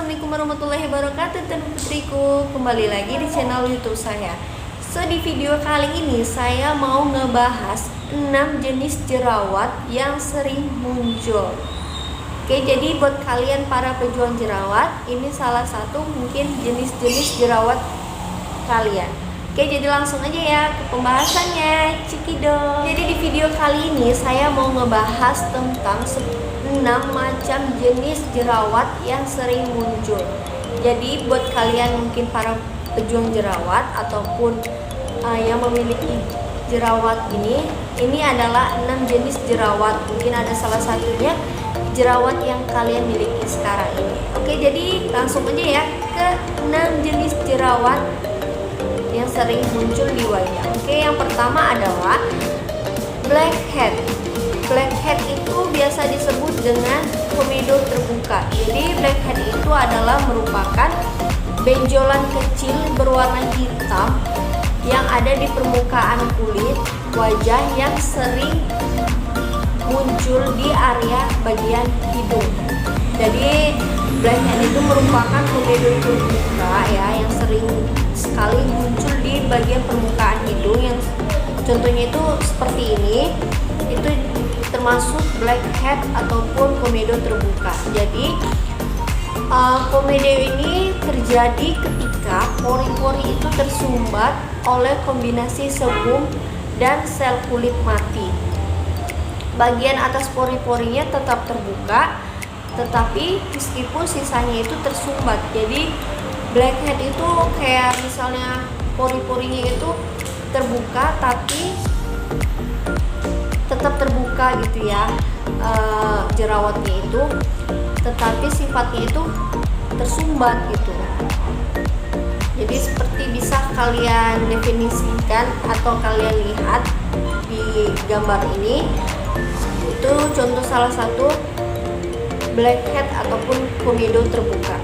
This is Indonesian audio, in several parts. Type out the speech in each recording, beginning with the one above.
Assalamualaikum warahmatullahi wabarakatuh, teman putriku. Kembali lagi di channel YouTube saya. Di video kali ini saya mau ngebahas 6 jenis jerawat yang sering muncul. Jadi buat kalian para pejuang jerawat, ini salah satu mungkin jenis-jenis jerawat kalian. Jadi langsung aja ya ke pembahasannya, cekidot. Jadi di video kali ini saya mau ngebahas tentang 6 macam jenis jerawat yang sering muncul. Jadi buat kalian mungkin para pejuang jerawat ataupun yang memiliki jerawat ini adalah 6 jenis jerawat. Mungkin ada salah satunya jerawat yang kalian miliki sekarang ini. Jadi langsung aja ya ke 6 jenis jerawat yang sering muncul di wajah. Yang pertama adalah blackhead. Blackhead itu biasa disebut dengan komedo terbuka. Jadi blackhead itu adalah merupakan benjolan kecil berwarna hitam yang ada di permukaan kulit wajah yang sering muncul di area bagian hidung. Jadi blackhead itu merupakan komedo terbuka ya, yang sering sekali muncul di bagian permukaan hidung, yang contohnya itu seperti ini. Itu termasuk blackhead ataupun komedo terbuka. Jadi komedo ini terjadi ketika pori-pori itu tersumbat oleh kombinasi sebum dan sel kulit mati. Bagian atas pori-porinya tetap terbuka, tetapi meskipun sisanya itu tersumbat. Jadi blackhead itu kayak misalnya pori-porinya itu terbuka tapi tetap terbuka gitu ya, jerawatnya itu, tetapi sifatnya itu tersumbat gitu. Jadi seperti bisa kalian definisikan atau kalian lihat di gambar ini, itu contoh salah satu blackhead ataupun komedo terbuka.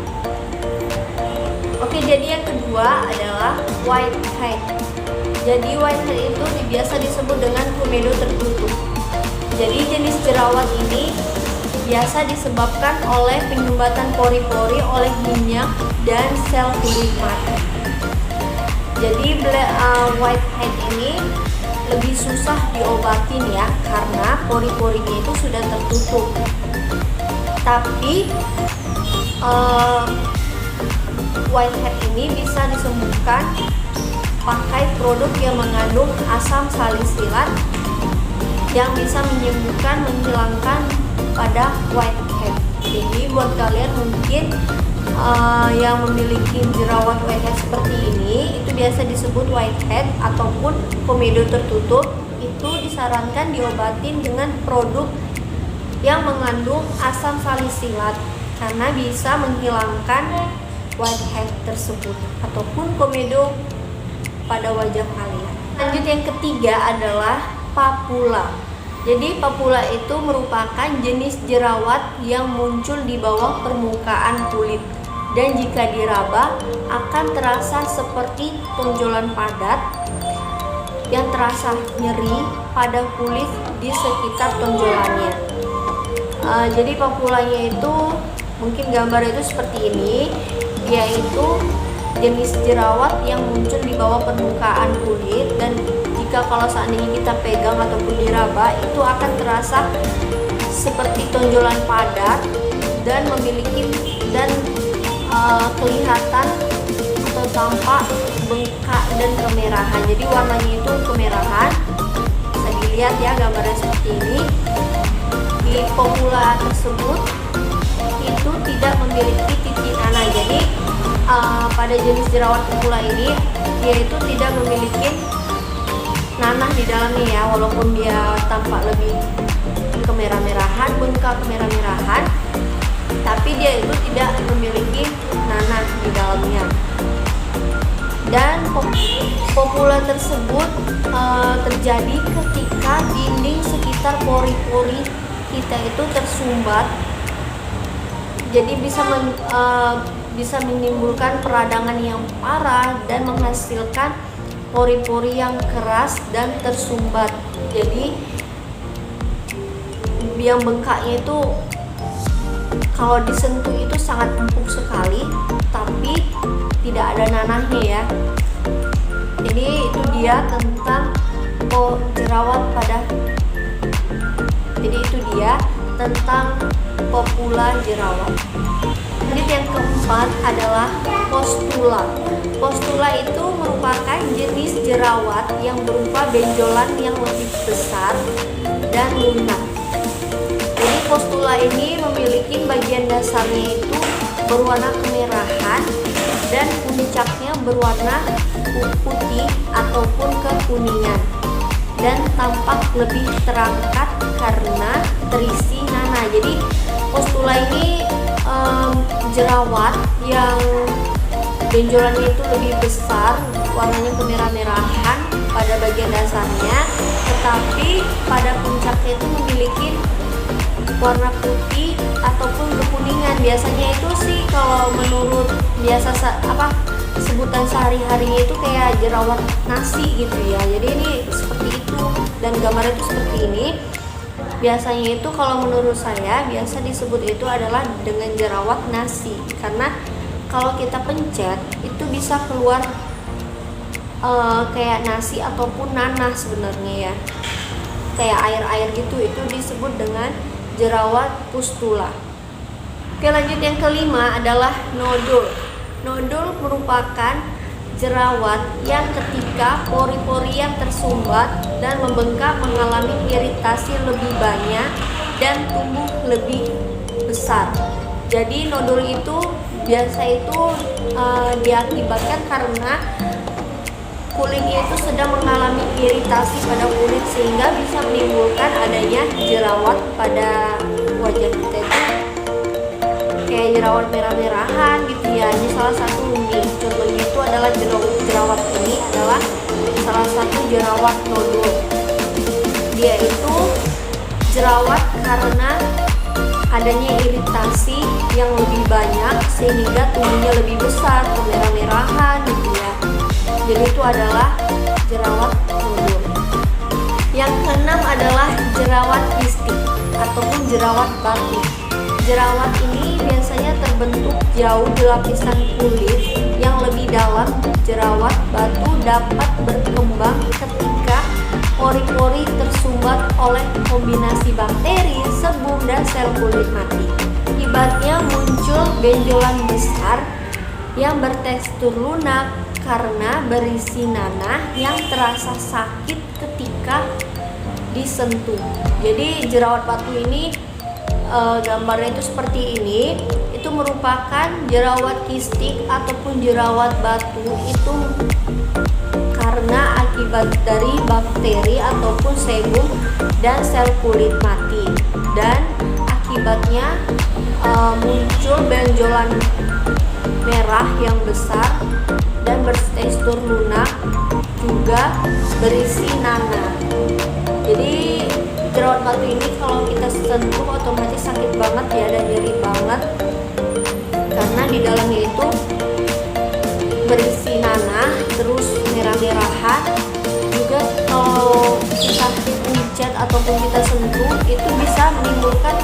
Jadi yang kedua adalah whitehead. Jadi whitehead itu biasa disebut dengan komedo tertutup. Jadi jenis jerawat ini biasa disebabkan oleh penyumbatan pori-pori oleh minyak dan sel kulit mati. Jadi whitehead ini lebih susah diobatin ya, karena pori-porinya itu sudah tertutup. Tapi whitehead ini bisa disembuhkan pakai produk yang mengandung asam salisilat yang bisa menyembuhkan, menghilangkan pada whitehead. Jadi buat kalian mungkin yang memiliki jerawat whitehead seperti ini, itu biasa disebut whitehead ataupun komedo tertutup, itu disarankan diobatin dengan produk yang mengandung asam salisilat karena bisa menghilangkan whitehead tersebut ataupun komedo pada wajah kalian. Lanjut yang ketiga adalah papula. Jadi papula itu merupakan jenis jerawat yang muncul di bawah permukaan kulit, dan jika diraba akan terasa seperti tonjolan padat yang terasa nyeri pada kulit di sekitar tonjolannya. Jadi papulanya itu mungkin gambar itu seperti ini, yaitu jenis jerawat yang muncul di bawah permukaan kulit, dan jika kalau seandainya kita pegang ataupun diraba, itu akan terasa seperti tonjolan padat dan memiliki kelihatan atau tampak bengkak dan kemerahan. Jadi warnanya itu kemerahan, bisa dilihat ya gambarnya seperti ini. Di papula tersebut itu tidak memiliki titik nanah. Jadi pada jenis jerawat papula ini dia itu tidak memiliki nanah di dalamnya ya, walaupun dia tampak lebih kemerah-merahan, bengkak kemerah-merahan, tapi dia itu tidak memiliki nanah di dalamnya. Dan papula tersebut terjadi ketika dinding sekitar pori-pori kita itu tersumbat. Jadi bisa menimbulkan peradangan yang parah dan menghasilkan pori-pori yang keras dan tersumbat. Jadi yang bengkaknya itu kalau disentuh itu sangat empuk sekali, tapi tidak ada nanahnya ya. Jadi itu dia tentang jerawat pada. Jadi itu dia tentang popula jerawat. Lanjut yang keempat adalah postula. Postula itu merupakan jenis jerawat yang berupa benjolan yang lebih besar dan lunak. Jadi postula ini memiliki bagian dasarnya itu berwarna kemerahan dan puncaknya berwarna putih ataupun kekuningan dan tampak lebih terangkat karena terisi nanah. Jadi postula ini jerawat yang benjolannya itu lebih besar, warnanya kemerah-merahan pada bagian dasarnya, tetapi pada puncaknya itu memiliki warna putih ataupun kekuningan. Biasanya itu sih kalau menurut sebutan sehari-harinya itu kayak jerawat nasi gitu ya. Jadi ini seperti itu dan gambarnya itu seperti ini. Biasanya itu kalau menurut saya biasa disebut itu adalah dengan jerawat nasi, karena kalau kita pencet itu bisa keluar kayak nasi ataupun nanah sebenarnya ya, kayak air-air gitu. Itu disebut dengan jerawat pustula. Oke, lanjut yang kelima adalah nodul. Nodul merupakan jerawat yang ketika pori-pori yang tersumbat dan membengkak mengalami iritasi lebih banyak dan tumbuh lebih besar. Jadi nodul itu biasa itu diakibatkan karena kulitnya itu sedang mengalami iritasi pada kulit sehingga bisa menimbulkan adanya jerawat pada wajah kita itu kayak jerawat merah-merahan gitu ya. Ini salah satu contohnya itu adalah jerawat ini adalah salah satu jerawat nodul. Dia itu jerawat karena adanya iritasi yang lebih banyak sehingga tumbuhnya lebih besar, kemerah-merahan gitu ya. Jadi itu adalah jerawat nodul. Yang keenam adalah jerawat kistik ataupun jerawat batu. Jerawat ini biasanya terbentuk jauh di lapisan kulit yang lebih dalam. Jerawat batu dapat berkembang ketika pori-pori tersumbat oleh kombinasi bakteri, sebum, dan sel kulit mati. Akibatnya muncul benjolan besar yang bertekstur lunak karena berisi nanah yang terasa sakit ketika disentuh. Jadi jerawat batu ini gambarnya itu seperti ini. Itu merupakan jerawat kistik ataupun jerawat batu itu karena akibat dari bakteri ataupun sebum dan sel kulit mati, dan akibatnya muncul benjolan merah yang besar dan bertekstur lunak juga berisi nanah. Jadi jerawat batu ini kalau kita sentuh otomatis sakit banget ya dan nyeri banget karena di dalamnya itu berisi nanah, terus merah-merahan. Juga kalau kita pencet ataupun kita sentuh itu bisa menimbulkan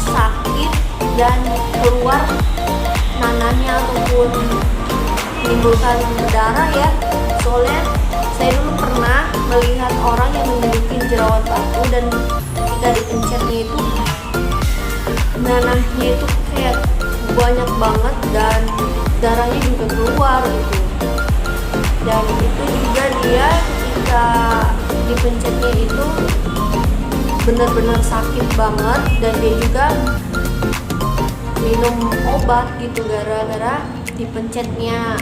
sakit dan keluar nanahnya ataupun menimbulkan darah ya. Soalnya saya dulu pernah melihat orang yang memiliki jerawat batu dan ketika dipencetnya itu nanahnya itu kayak banyak banget dan darahnya juga keluar gitu. Dan itu juga dia ketika dipencetnya itu benar-benar sakit banget, dan dia juga minum obat gitu gara-gara dipencetnya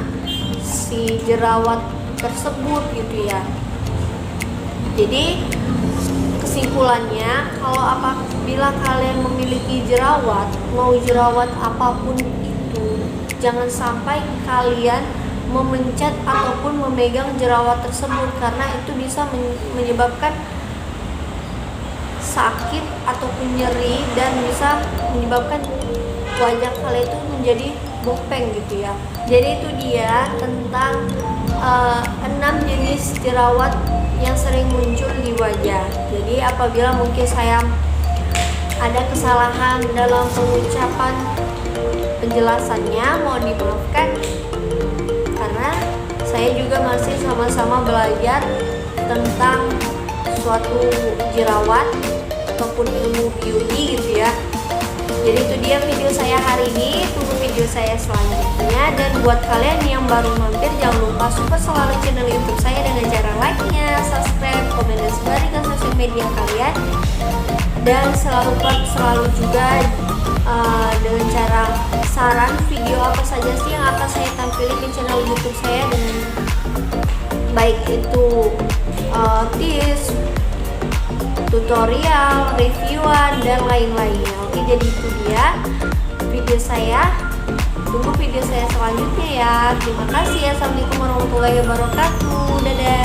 si jerawat tersebut gitu ya. Jadi kesimpulannya, kalau apabila kalian memiliki jerawat, mau jerawat apapun itu, jangan sampai kalian memencet ataupun memegang jerawat tersebut karena itu bisa menyebabkan sakit ataupun nyeri dan bisa menyebabkan wajah kalian itu menjadi bopeng gitu ya. Jadi itu dia tentang 6 jenis jerawat yang sering muncul di wajah. Jadi apabila mungkin saya ada kesalahan dalam pengucapan penjelasannya, mohon dimaafkan karena saya juga masih sama-sama belajar tentang suatu jerawat ataupun ilmu beauty gitu ya. Jadi itu dia video saya hari ini, tunggu video saya selanjutnya. Dan buat kalian yang baru mampir, jangan lupa support selalu channel YouTube saya dengan cara like-nya, subscribe, komen, dan sebarin ke sosial media kalian. Dan selalu juga dengan cara saran video apa saja sih yang akan saya tampilkan di channel YouTube saya, dengan baik itu tips, tutorial, reviewan, dan lain-lainnya. Oke, jadi itu dia video saya. Tunggu video saya selanjutnya ya. Terima kasih. Assalamualaikum warahmatullahi wabarakatuh. Dadah.